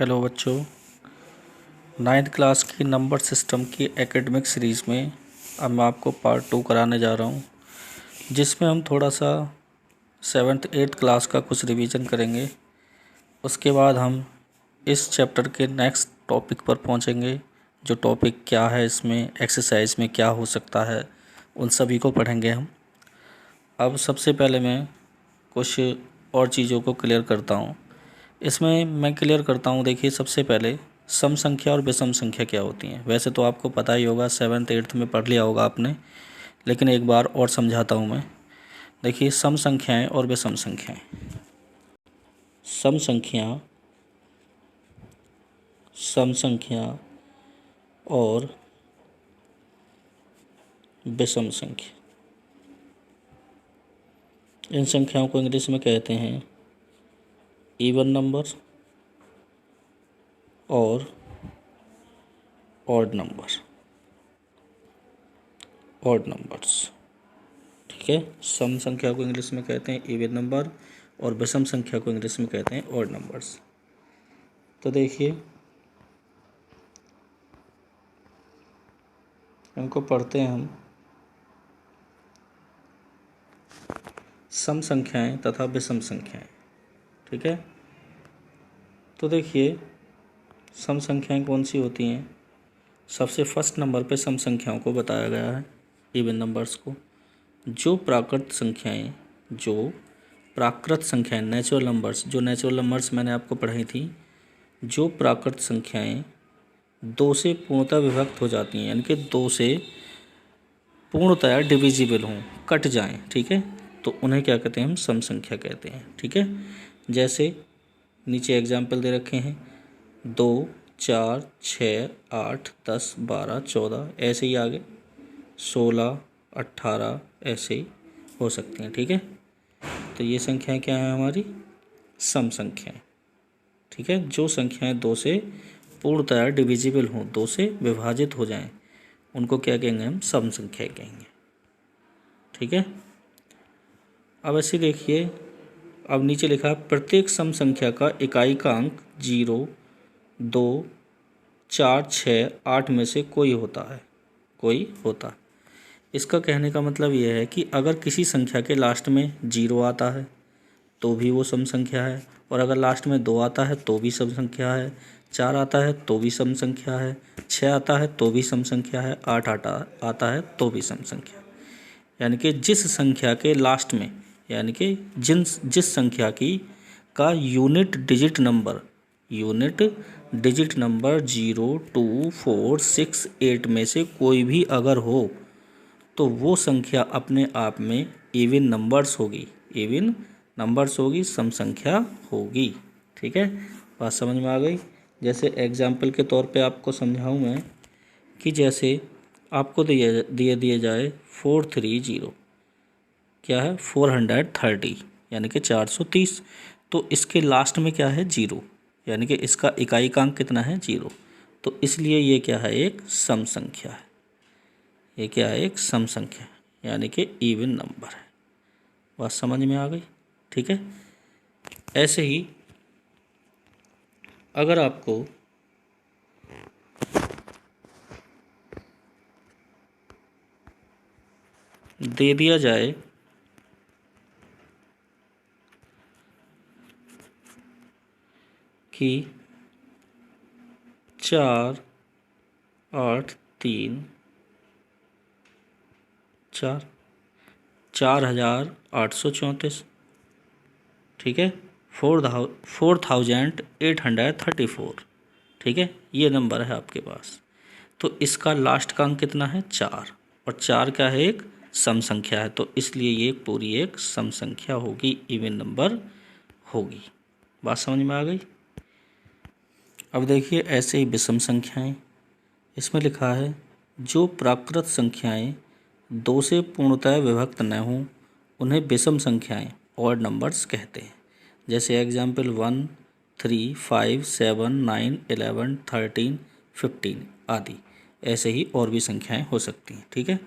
Hello बच्चों, ninth class की number system की एकेडमिक सीरीज़ में अब मैं आपको पार्ट 2 कराने जा रहा हूँ, जिसमें हम थोड़ा सा 7th 8th क्लास का कुछ रिवीजन करेंगे। उसके बाद हम इस चैप्टर के नेक्स्ट टॉपिक पर पहुँचेंगे। जो टॉपिक क्या है, इसमें एक्सरसाइज में क्या हो सकता है, उन सभी को पढ़ेंगे हम। अब सबसे पहले मैं कुछ और चीज़ों को क्लियर करता हूँ। इसमें मैं क्लियर करता हूँ। देखिए, सबसे पहले सम संख्या और विषम संख्या क्या होती हैं। वैसे तो आपको पता ही होगा, 7th 8th में पढ़ लिया होगा आपने, लेकिन एक बार और समझाता हूँ मैं। देखिए, सम संख्याएं और विषम संख्याएं। सम संख्या और विषम संख्या, इन संख्याओं को इंग्लिश में कहते हैं इवन नंबर और ऑड नंबर्स। ठीक है, सम संख्या को इंग्लिश में कहते हैं इवन नंबर और विषम संख्या को इंग्लिश में कहते हैं ऑड नंबर्स। तो देखिए, इनको पढ़ते हैं हम। सम संख्याएं तथा विषम संख्याएं। ठीक है, तो देखिए, सम संख्याएं कौन सी होती हैं। सबसे फर्स्ट नंबर पे सम संख्याओं को बताया गया है, इवन नंबर्स को। जो प्राकृत संख्याएं नेचुरल नंबर्स, जो नेचुरल नंबर्स मैंने आपको पढ़ाई थी, जो प्राकृत संख्याएं 2 से पूर्णतः विभक्त हो जाती हैं, यानी कि 2 से पूर्णतया डिविजिबल हों, कट जाएं। ठीक है, तो उन्हें क्या कहते हैं, हम सम संख्या कहते हैं। ठीक है, जैसे नीचे एग्जाम्पल दे रखे हैं, 2, 4, 6, 8, 10, 12, 14, ऐसे ही आगे 16, 18 ऐसे ही हो सकती हैं। ठीक है, तो ये संख्याएं क्या हैं, हमारी सम संख्याएं। ठीक है, जो संख्याएं 2 से पूर्णतया डिविजिबल हों, 2 से विभाजित हो जाएं, उनको क्या कहेंगे, हम सम संख्या कहेंगे। ठीक है, अब ऐसे देखिए, अब नीचे लिखा है प्रत्येक सम संख्या का इकाई का अंक 0, 2, 4, 6, 8 में से कोई होता है। इसका कहने का मतलब यह है कि अगर किसी संख्या के लास्ट में 0 आता है तो भी वो सम संख्या है, और अगर लास्ट में 2 आता है तो भी सम संख्या है, 4 आता है तो भी सम संख्या है, 6 आता है तो भी सम संख्या है, 8 आता है तो भी सम संख्या है। यानी कि जिस संख्या के लास्ट में, यानी कि जिस संख्या की का यूनिट डिजिट नंबर 0, 2, 4, 6, 8 में से कोई भी अगर हो तो वो संख्या अपने आप में इवन नंबर्स होगी, सम संख्या होगी। ठीक है, बात समझ में आ गई। जैसे एग्जाम्पल के तौर पे आपको समझाऊं मैं, कि जैसे आपको दिए जाए 430, क्या है, 430, यानी कि 430। तो इसके लास्ट में क्या है, 0, यानी कि इसका इकाई का अंक कितना है, 0। तो इसलिए ये क्या है, एक सम संख्या है। ये क्या है, एक सम संख्या, यानी कि इवन नंबर है। बात समझ में आ गई। ठीक है, ऐसे ही अगर आपको दे दिया जाए कि 4, 8, 3, 4, 4834। ठीक है, 4834। ठीक है, ये नंबर है आपके पास। तो इसका लास्ट का अंक कितना है, 4, और 4 क्या है, एक सम संख्या है। तो इसलिए ये पूरी एक सम संख्या होगी, इवन नंबर होगी। बात समझ में आ गई। अब देखिए, ऐसे ही विषम संख्याएं। इसमें लिखा है जो प्राकृत संख्याएं 2 से पूर्णतः विभक्त न हों उन्हें विषम संख्याएं, ऑड नंबर्स कहते हैं। जैसे एग्जाम्पल 1, 3, 5, 7, 9, 11, 13, 15 आदि। ऐसे ही और भी संख्याएं हो सकती हैं। ठीक है,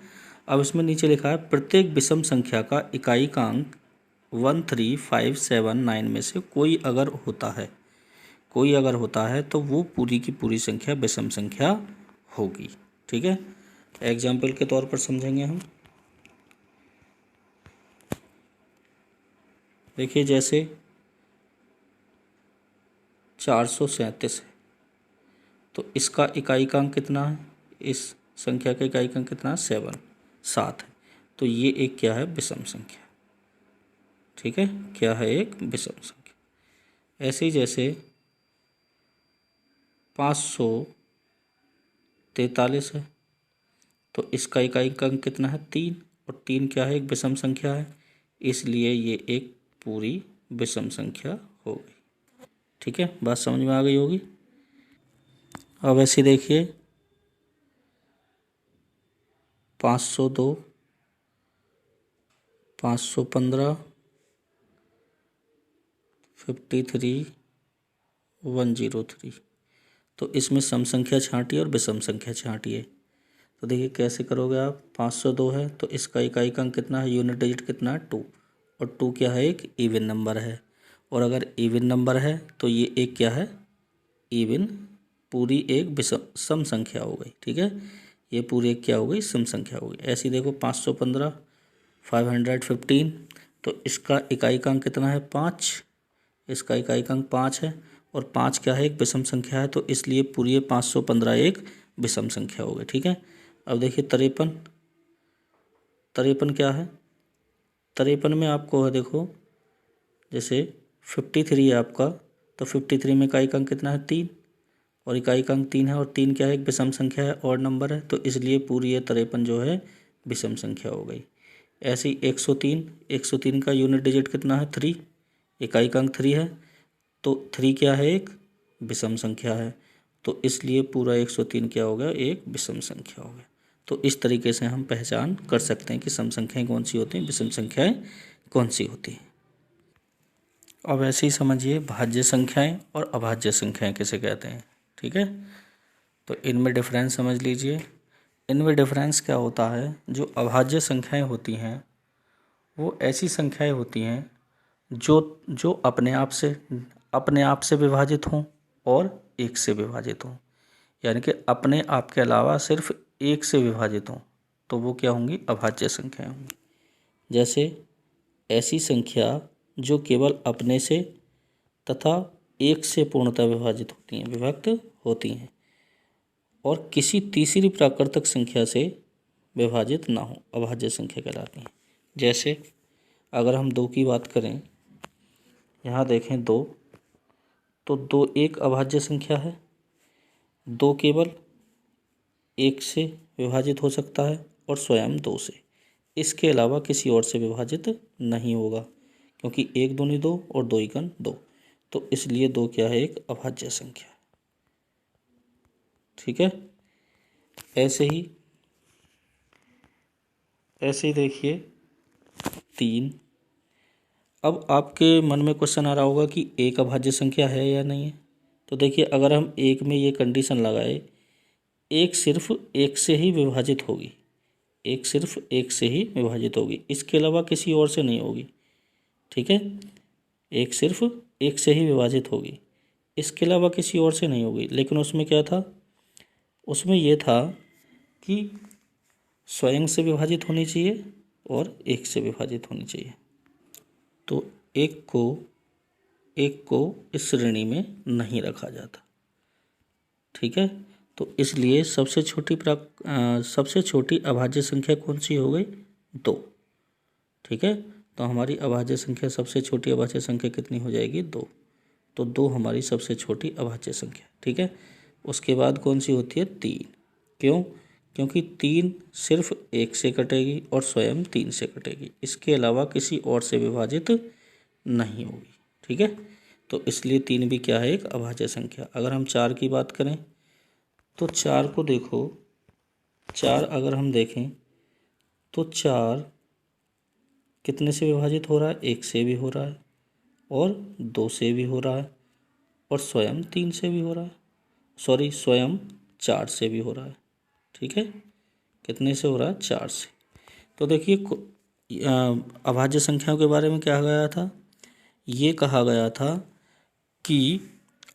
अब इसमें नीचे लिखा है प्रत्येक विषम संख्या का इकाई का अंक 1, 3, 5, 7, 9 में से कोई अगर कोई अगर होता है तो वो पूरी की पूरी संख्या विषम संख्या होगी। ठीक है, एग्जाम्पल के तौर पर समझेंगे हम। देखिए जैसे 437 है तो इसका इकाई अंक कितना है, इस संख्या का इकाई अंक कितना है 7 है। तो ये एक क्या है विषम संख्या। ठीक है, क्या है एक विषम संख्या। ऐसे ही जैसे 543 है तो इसका इकाई अंक कितना है 3, और 3 क्या है एक विषम संख्या है, इसलिए ये एक पूरी विषम संख्या हो गई। ठीक है, बात समझ में आ गई होगी। अब ऐसे देखिए 502, 515, 53, 103। तो इसमें सम संख्या छांटिए और विषम संख्या छांटिए। तो देखिए कैसे करोगे आप। 502 है तो इसका इकाई अंक कितना है, यूनिट डिजिट कितना है 2, और 2 क्या है एक इवन नंबर है, और अगर इवन नंबर है तो ये एक क्या है इवन पूरी एक विषम सम संख्या हो गई। ठीक है, ये पूरी एक क्या हो गई सम संख्या हो गई। ऐसे ही देखो 515, 515 तो इसका इकाई अंक कितना है 5, इसका इकाई अंक 5 है, और 5 क्या है एक विषम संख्या है, तो इसलिए पूरी ये 515 एक विषम संख्या हो गई। ठीक है, अब देखिए 53, 53 क्या है, 53 में आपको है देखो जैसे 53 है आपका, तो 53 में इकाई अंक कितना है 3, और इकाई अंक 3 है, और 3 क्या है एक विषम संख्या है और नंबर है, तो इसलिए पूरी ये 53 जो है विषम संख्या हो गई। ऐसे ही 103, 103 का यूनिट डिजिट कितना है 3, इकाई अंक 3 है, तो 3 क्या है एक विषम संख्या है, तो इसलिए पूरा 103 क्या हो गया एक विषम संख्या हो गया। तो इस तरीके से हम पहचान कर सकते हैं कि सम संख्याएं कौन सी होती हैं, विषम संख्याएं कौन सी होती हैं। अब ऐसे ही समझिए भाज्य संख्याएं और अभाज्य संख्याएं किसे कहते हैं। ठीक है, तो इनमें डिफरेंस समझ लीजिए। इनमें डिफरेंस क्या होता है, जो अभाज्य संख्याएं होती हैं वो ऐसी संख्याएं होती हैं जो जो अपने आप से विभाजित हों और एक से विभाजित हों, यानी कि अपने आप के अलावा सिर्फ एक से विभाजित हों, तो वो क्या होंगी अभाज्य संख्याएं होंगी। जैसे ऐसी संख्या जो केवल अपने से तथा एक से पूर्णतः विभाजित होती हैं, विभक्त होती हैं, और किसी तीसरी प्राकृतिक संख्या से विभाजित ना हो, अभाज्य संख्या कहलाती हैं। जैसे अगर हम 2 की बात करें, यहाँ देखें 2, तो 2 एक अभाज्य संख्या है, 2 केवल एक से विभाजित हो सकता है और स्वयं 2 से, इसके अलावा किसी और से विभाजित नहीं होगा, क्योंकि 1 दूनी 2 और 2 एकम 2, तो इसलिए 2 क्या है एक अभाज्य संख्या। ठीक है, ऐसे ही देखिए 3। अब आपके मन में क्वेश्चन आ रहा होगा कि एक अभाज्य संख्या है या नहीं है। तो देखिए अगर हम एक में ये कंडीशन लगाए, एक सिर्फ एक से ही विभाजित होगी, एक सिर्फ एक से ही विभाजित होगी, इसके अलावा किसी और से नहीं होगी। ठीक है, एक सिर्फ एक से ही विभाजित होगी, इसके अलावा किसी और से नहीं होगी। लेकिन उसमें क्या था, उसमें यह था कि स्वयं से विभाजित होनी चाहिए और एक से विभाजित होनी चाहिए। तो एक को इस श्रेणी में नहीं रखा जाता। ठीक है, तो इसलिए सबसे छोटी अभाज्य संख्या कौन सी हो गई 2। ठीक है, तो हमारी अभाज्य संख्या सबसे छोटी अभाज्य संख्या कितनी हो जाएगी 2। तो 2 हमारी सबसे छोटी अभाज्य संख्या। ठीक है, उसके बाद कौन सी होती है 3। क्यों, क्योंकि 3 सिर्फ एक से कटेगी और स्वयं 3 से कटेगी, इसके अलावा किसी और से विभाजित नहीं होगी। ठीक है, तो इसलिए 3 भी क्या है एक अभाज्य संख्या। अगर हम 4 की बात करें तो 4 को देखो, 4 अगर हम देखें तो 4 कितने से विभाजित हो रहा है, 1 से भी हो रहा है और 2 से भी हो रहा है और स्वयं 3 से भी हो रहा है, सॉरी स्वयं 4 से भी हो रहा है। ठीक है, कितने से हो रहा है 4 से। तो देखिए अभाज्य संख्याओं के बारे में क्या गया था, ये कहा गया था कि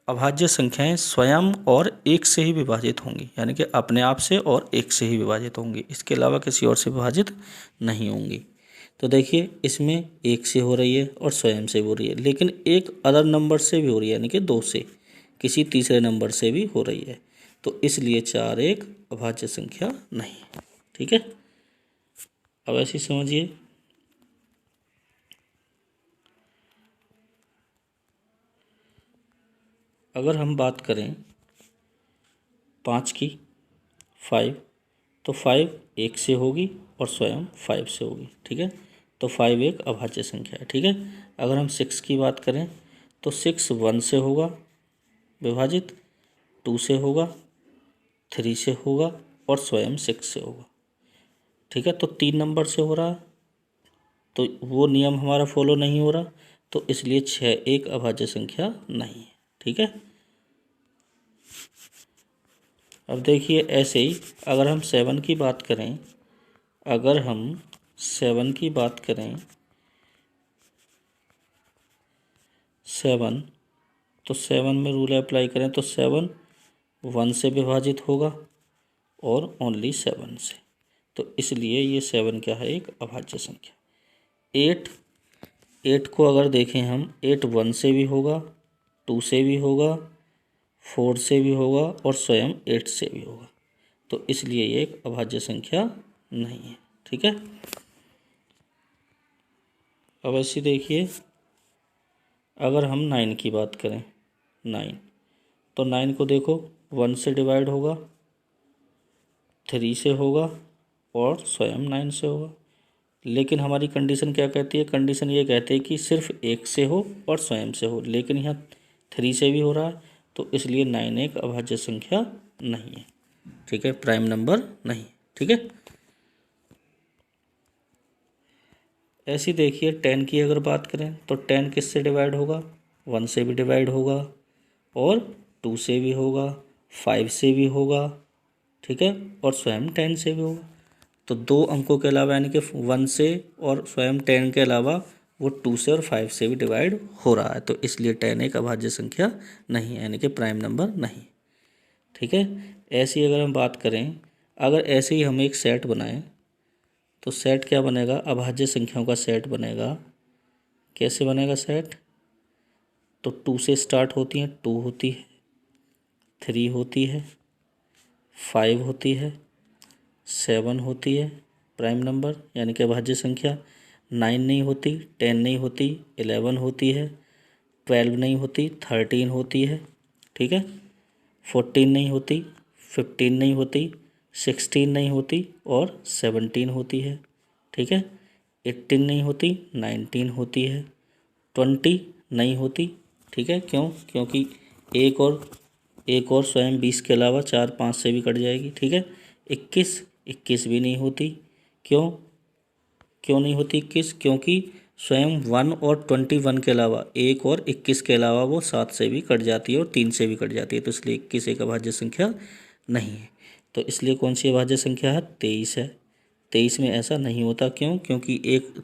अभाज्य संख्याएं स्वयं और एक से ही विभाजित होंगी, यानी कि अपने आप से और एक से ही विभाजित होंगी, इसके अलावा किसी और से विभाजित नहीं होंगी। तो देखिए इसमें एक से हो रही है और स्वयं से भी हो रही है, लेकिन एक अदर नंबर से भी हो रही है, यानी कि दो से, किसी तीसरे नंबर से भी हो रही है। तो इसलिए 4 एक अभाज्य संख्या नहीं है। ठीक है, अब ऐसे समझिए, अगर हम बात करें 5 की, 5, तो 5 एक से होगी और स्वयं 5 से होगी। ठीक है, तो 5 एक अभाज्य संख्या है। ठीक है, अगर हम 6 की बात करें तो 6 1 से होगा विभाजित, 2 से होगा, 3 से होगा और स्वयं 6 से होगा। ठीक है, तो 3 नंबर से हो रहा, तो वो नियम हमारा फॉलो नहीं हो रहा, तो इसलिए 6 एक अभाज्य संख्या नहीं है। ठीक है, अब देखिए ऐसे ही अगर हम 7 की बात करें, अगर हम 7 की बात करें, 7, तो 7 में रूल अप्लाई करें तो 7 1 से विभाजित होगा और ओनली 7 से, तो इसलिए ये 7 क्या है, एक अभाज्य संख्या। 8 को अगर देखें हम, 8 1 से भी होगा, 2 से भी होगा, 4 से भी होगा और स्वयं 8 से भी होगा, तो इसलिए ये एक अभाज्य संख्या नहीं है। ठीक है, अब ऐसे देखिए अगर हम 9 की बात करें, 9, तो 9 को देखो 1 से डिवाइड होगा, 3 से होगा और स्वयं 9 से होगा, लेकिन हमारी कंडीशन क्या कहती है, कंडीशन ये कहती है कि सिर्फ एक से हो और स्वयं से हो, लेकिन यहाँ 3 से भी हो रहा है, तो इसलिए 9 एक अभाज्य संख्या नहीं है। ठीक है, प्राइम नंबर नहीं। ठीक है, ऐसी देखिए 10 की अगर बात करें तो 10 किससे डिवाइड होगा, 1 से भी डिवाइड होगा और 2 से भी होगा, 5 से भी होगा। ठीक है, और स्वयं 10 से भी होगा, तो 2 अंकों के अलावा यानी कि 1 से और स्वयं 10 के अलावा वो 2 से और 5 से भी डिवाइड हो रहा है, तो इसलिए 10 एक अभाज्य संख्या नहीं है, यानी कि प्राइम नंबर नहीं। ठीक है, ऐसी अगर हम बात करें, अगर ऐसे ही हम एक सेट बनाएं तो सेट क्या बनेगा, अभाज्य संख्याओं का सेट बनेगा। कैसे बनेगा सेट, तो 2 से स्टार्ट होती हैं, 2 होती है, 3 होती है, 5 होती है, 7 होती है प्राइम नंबर यानी कि अभाज्य संख्या, 9 नहीं होती, 10 नहीं होती, 11 होती है, 12 नहीं होती, 13 होती है। ठीक है, 14 नहीं होती, 15 नहीं होती, 16 नहीं होती और 17 होती है। ठीक है, 18 नहीं होती, 19 होती है, 20 नहीं होती। ठीक है, क्यों, क्योंकि एक और स्वयं 20 के अलावा 4 5 से भी कट जाएगी। ठीक है, 21 भी नहीं होती, क्यों क्यों नहीं होती 21, क्योंकि स्वयं 1 और 21 के अलावा 1 और 21 के अलावा वो 7 से भी कट जाती है और 3 से भी कट जाती है, तो इसलिए 21 एक अभाज्य संख्या नहीं है। तो इसलिए कौन सी अभाज्य संख्या है, 23 है। 23 में ऐसा नहीं होता, क्यों, क्योंकि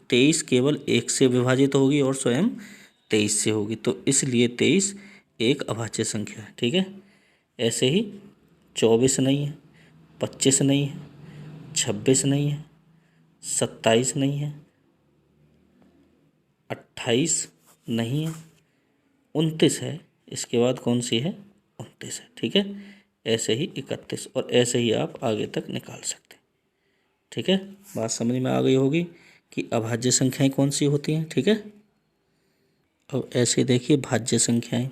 23 केवल 1 से विभाजित होगी और स्वयं 23 से होगी, तो इसलिए 23 एक अभाज्य संख्या है। ठीक है, ऐसे ही 24 नहीं है, 25 नहीं है, 26 नहीं है, 27 नहीं है, 28 नहीं है, 29 है। इसके बाद कौन सी है, 29 है। ठीक है, ऐसे ही 31 और ऐसे ही आप आगे तक निकाल सकते हैं। ठीक है, बात समझ में आ गई होगी कि अभाज्य संख्याएं कौन सी होती हैं। ठीक है, अब ऐसे देखिए भाज्य संख्याएं,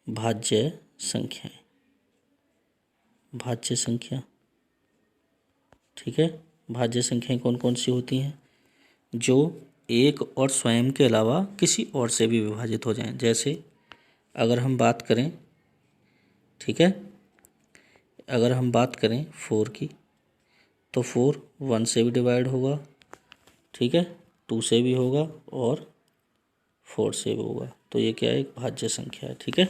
भाज्य संख्याएं, भाज्य संख्या। ठीक है, भाज्य संख्याएं कौन कौन सी होती हैं, जो एक और स्वयं के अलावा किसी और से भी विभाजित हो जाएं। जैसे अगर हम बात करें, ठीक है, अगर हम बात करें 4 की, तो 4 1 से भी डिवाइड होगा, ठीक है, 2 से भी होगा और 4 से भी होगा, तो ये क्या है, एक भाज्य संख्या है। ठीक है,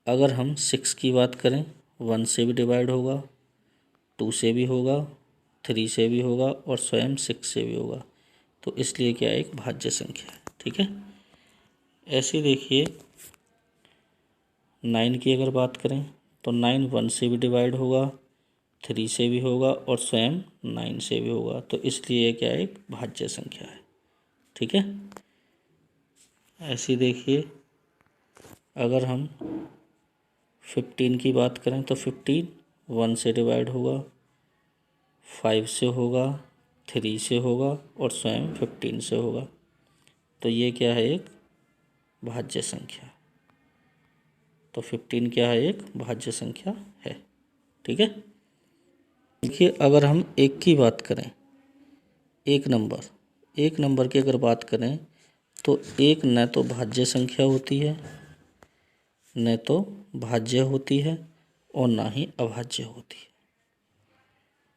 अगर हम 6 की बात करें, 1 से भी डिवाइड होगा, 2 से भी होगा, 3 से भी होगा और स्वयं 6 से भी होगा, तो इसलिए क्या है, एक भाज्य संख्या है। ठीक है, ऐसे देखिए 9 की अगर बात करें तो 9 1 से भी डिवाइड होगा, 3 से भी होगा और स्वयं 9 से भी होगा। तो इसलिए ये क्या है, एक भाज्य संख्या है। ठीक है, ऐसी देखिए अगर हम 15 की बात करें तो 15 1 से डिवाइड होगा, 5 से होगा, 3 से होगा और स्वयं 15 से होगा। तो ये क्या है, एक भाज्य संख्या। तो 15 क्या है, एक भाज्य संख्या है। ठीक है, देखिए अगर हम एक की बात करें, एक नंबर की अगर बात करें तो एक न तो भाज्य संख्या होती है, न तो भाज्य होती है और ना ही अभाज्य होती है।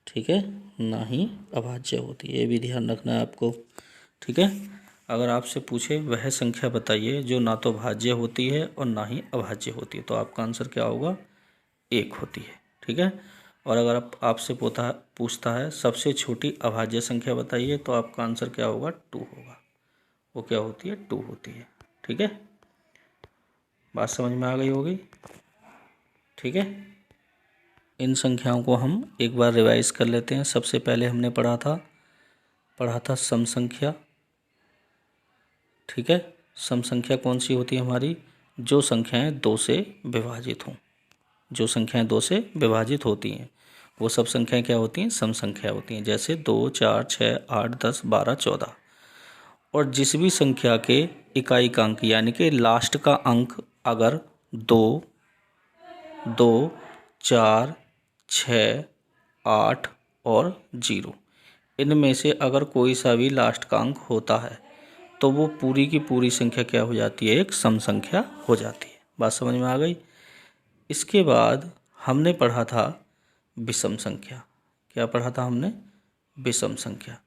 ठीक है, ना ही अभाज्य होती है, ये भी ध्यान रखना है आपको। ठीक है, अगर आपसे पूछे वह संख्या बताइए जो ना तो भाज्य होती है और ना ही अभाज्य होती है, तो आपका आंसर क्या होगा, एक होती है। ठीक है, और अगर आपसे पूछता है सबसे छोटी अभाज्य संख्या बताइए, तो आपका आंसर क्या होगा, 2 होगा। वो क्या होती है, 2 होती है। ठीक है, बात समझ में आ गई होगी। ठीक है, इन संख्याओं को हम एक बार रिवाइज कर लेते हैं। सबसे पहले हमने पढ़ा था सम संख्या। ठीक है, सम संख्या कौन सी होती है हमारी, जो संख्याएं 2 से विभाजित हों। जो संख्याएं 2 से विभाजित होती हैं वो सब संख्याएं क्या होती हैं, सम संख्या होती हैं। जैसे 2 4 6 8 10 12 14। और जिस भी संख्या के इकाई का अंक यानी कि लास्ट का अंक अगर 2 2 4 6 8 और 0 इनमें से अगर कोई सा भी लास्ट का अंक होता है तो वो पूरी की पूरी संख्या क्या हो जाती है, एक सम संख्या हो जाती है। बात समझ में आ गई। इसके बाद हमने पढ़ा था विषम संख्या। क्या पढ़ा था हमने, विषम संख्या।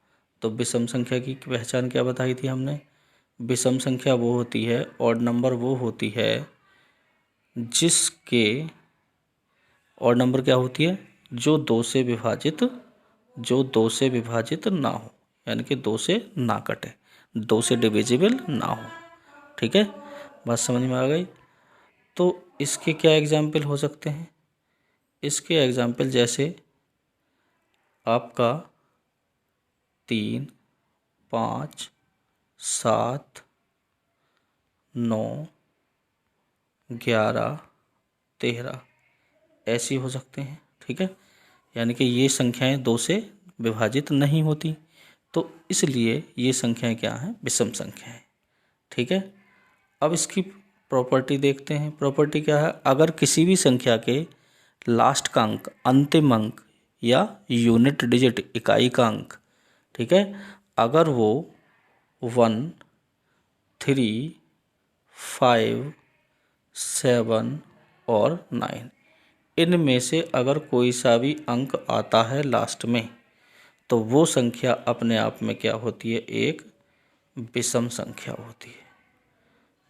तो विषम संख्या की पहचान क्या बताई थी हमने, विषम संख्या वो होती है, ऑड नंबर वो होती है जिसके ऑड नंबर क्या होती है, जो 2 से विभाजित ना हो, यानी कि 2 से ना कटे, 2 से डिविजिबल ना हो। ठीक है, बात समझ में आ गई। तो इसके क्या एग्जाम्पल हो सकते हैं, इसके एग्जाम्पल जैसे आपका 3 5 7 9 11 13 ऐसी हो सकते हैं। ठीक है, यानी कि ये संख्याएं 2 से विभाजित नहीं होती, तो इसलिए ये संख्याएं क्या हैं, विषम संख्याएं। ठीक है, अब इसकी प्रॉपर्टी देखते हैं। प्रॉपर्टी क्या है, अगर किसी भी संख्या के लास्ट का अंक, अंतिम अंक या यूनिट डिजिट इकाई का अंक, ठीक है, अगर वो 1 3 5 7 और 9 इनमें से अगर कोई सा भी अंक आता है लास्ट में, तो वो संख्या अपने आप में क्या होती है, एक विषम संख्या होती है।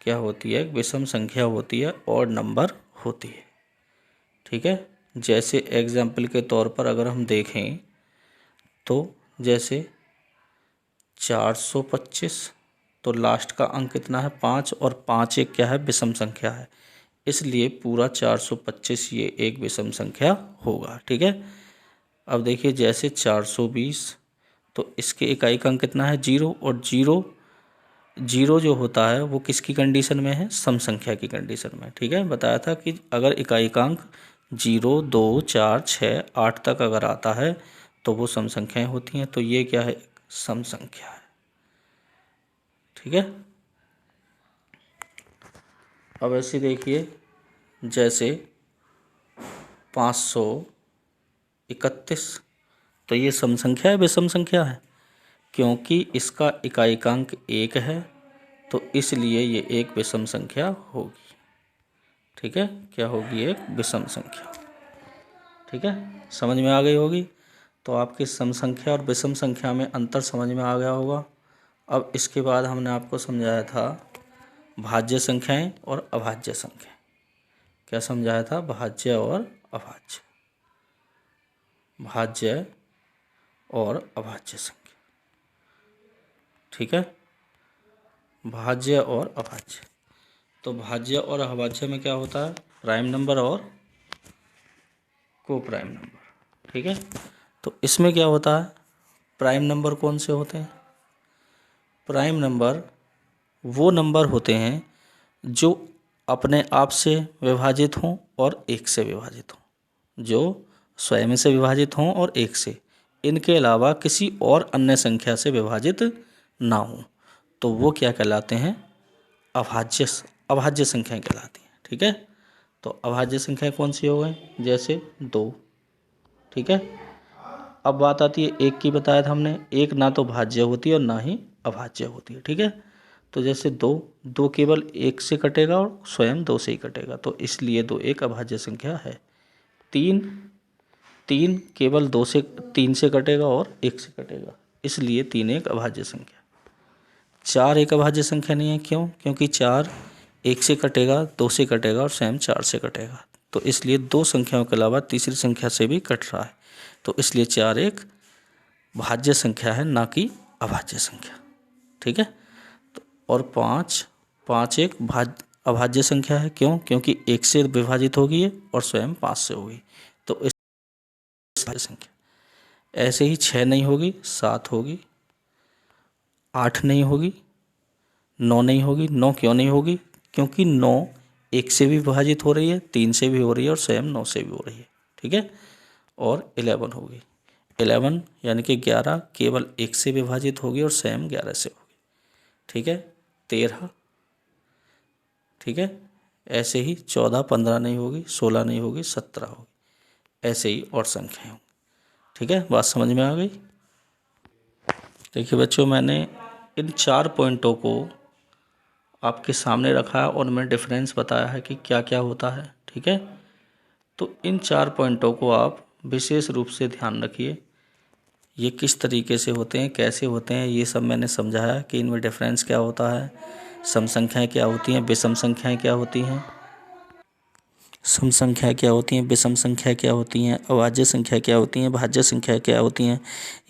क्या होती है, विषम संख्या होती है, ऑड नंबर होती है। ठीक है, जैसे एग्जाम्पल के तौर पर अगर हम देखें तो जैसे 425, तो लास्ट का अंक कितना है, 5, और 5 एक क्या है, विषम संख्या है, इसलिए पूरा 425 ये एक विषम संख्या होगा। ठीक है, अब देखिए जैसे 420, तो इसके इकाई का अंक कितना है, 0, और 0 जो होता है वो किसकी कंडीशन में है, सम संख्या की कंडीशन में। ठीक है, बताया था कि अगर इकाई का अंक 0 2 4 6 8 तक अगर आता है तो वो सम संख्याएं होती हैं, तो ये क्या है, सम संख्या है। ठीक है, अब ऐसे देखिए जैसे 531, तो ये सम संख्या है, विषम संख्या है, क्योंकि इसका इकाईकांक 1 है, तो इसलिए ये एक विषम संख्या होगी। ठीक है, क्या होगी, एक विषम संख्या। ठीक है, समझ में आ गई होगी। तो आपकी सम संख्या और विषम संख्या में अंतर समझ में आ गया होगा। अब इसके बाद हमने आपको समझाया था भाज्य संख्याएं और अभाज्य संख्याएं। क्या समझाया था, भाज्य और अभाज्य, भाज्य और अभाज्य संख्या। ठीक है, भाज्य और अभाज्य। तो भाज्य और अभाज्य में क्या होता है, प्राइम नंबर और को प्राइम नंबर। ठीक है, तो इसमें क्या होता है, प्राइम नंबर कौन से होते हैं? प्राइम नंबर वो नंबर होते हैं जो अपने आप से विभाजित हों और एक से विभाजित हों, जो स्वयं से विभाजित हों और एक से, इनके अलावा किसी और अन्य संख्या से विभाजित ना हो, तो वो क्या कहलाते हैं? अभाज्य संख्याएं कहलाती हैं। ठीक है, तो अभाज्य संख्याएं कौन सी हो गई? जैसे 2। ठीक है, अब बात आती है एक की, बताया था हमने, एक ना तो भाज्य होती है और ना ही अभाज्य होती है। ठीक है, तो जैसे 2 केवल एक से कटेगा और स्वयं 2 से ही कटेगा, तो इसलिए 2 एक अभाज्य संख्या है। 3 केवल 3 से कटेगा और 1 से कटेगा, इसलिए 3 एक अभाज्य संख्या। 4 एक अभाज्य संख्या नहीं है, क्यों? क्योंकि 4 1 से कटेगा, 2 से कटेगा और स्वयं 4 से कटेगा, तो इसलिए 2 संख्याओं के अलावा तीसरी संख्या से भी कट रहा है, तो इसलिए 4 एक भाज्य संख्या है, ना कि अभाज्य संख्या। ठीक है, तो और 5 एक अभाज्य संख्या है, क्यों? क्योंकि 1 से विभाजित होगी है और स्वयं 5 से होगी, तो इस संख्या। ऐसे ही 6 नहीं होगी, 7 होगी, 8 नहीं होगी, 9 नहीं होगी। 9 क्यों नहीं होगी? क्योंकि 9 1 से भी विभाजित हो रही है, 3 से भी हो रही है और स्वयं 9 से भी हो रही है। ठीक है, और 11 होगी। 11 यानी कि 11 केवल 1 से विभाजित होगी और स्वयं 11 से होगी। ठीक है, 13। ठीक है, ऐसे ही 14, 15 नहीं होगी, 16 नहीं होगी, 17 होगी, ऐसे ही और संख्याएं होंगी। ठीक है, बात समझ में आ गई? देखिए बच्चों, मैंने इन 4 पॉइंटों को आपके सामने रखा है और मैं डिफरेंस बताया है कि क्या क्या होता है। ठीक है, तो इन 4 पॉइंटों को आप विशेष रूप से ध्यान रखिए, ये किस तरीके से होते हैं, कैसे होते हैं, ये सब मैंने समझाया कि इनमें डिफरेंस क्या होता है, सम संख्याएँ क्या होती हैं, विषम संख्याएँ क्या होती हैं, सम संख्या क्या होती हैं, विषम संख्या क्या होती हैं, अभाज्य संख्या क्या होती हैं, भाज्य संख्या क्या होती हैं,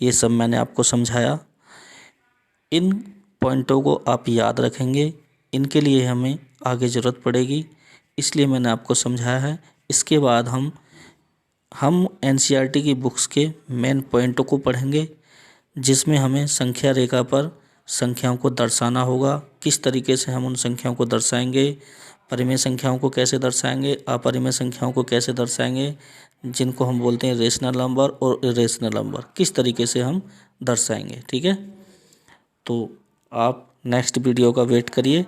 ये सब मैंने आपको समझाया। इन पॉइंटों को आप याद रखेंगे, इनके लिए हमें आगे ज़रूरत पड़ेगी, इसलिए मैंने आपको समझाया है। इसके बाद हम एनसीईआरटी की बुक्स के मेन पॉइंटों को पढ़ेंगे, जिसमें हमें संख्या रेखा पर संख्याओं को दर्शाना होगा, किस तरीके से हम उन संख्याओं को दर्शाएंगे, परिमेय संख्याओं को कैसे दर्शाएंगे, अपरिमेय संख्याओं को कैसे दर्शाएंगे, जिनको हम बोलते हैं रेशनल नंबर और इरेशनल नंबर, किस तरीके से हम दर्शाएंगे। ठीक है, तो आप नेक्स्ट वीडियो का वेट करिए।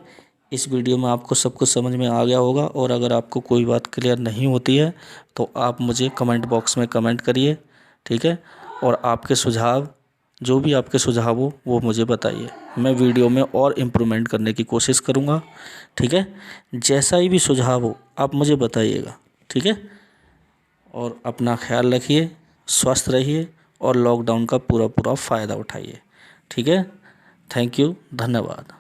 इस वीडियो में आपको सब कुछ समझ में आ गया होगा, और अगर आपको कोई बात क्लियर नहीं होती है तो आप मुझे कमेंट बॉक्स में कमेंट करिए। ठीक है, और आपके सुझाव, जो भी आपके सुझाव हो वो मुझे बताइए, मैं वीडियो में और इम्प्रूवमेंट करने की कोशिश करूँगा। ठीक है, जैसा ही भी सुझाव हो आप मुझे बताइएगा। ठीक है, और अपना ख्याल रखिए, स्वस्थ रहिए और लॉकडाउन का पूरा फ़ायदा उठाइए। ठीक है, थैंक यू, धन्यवाद।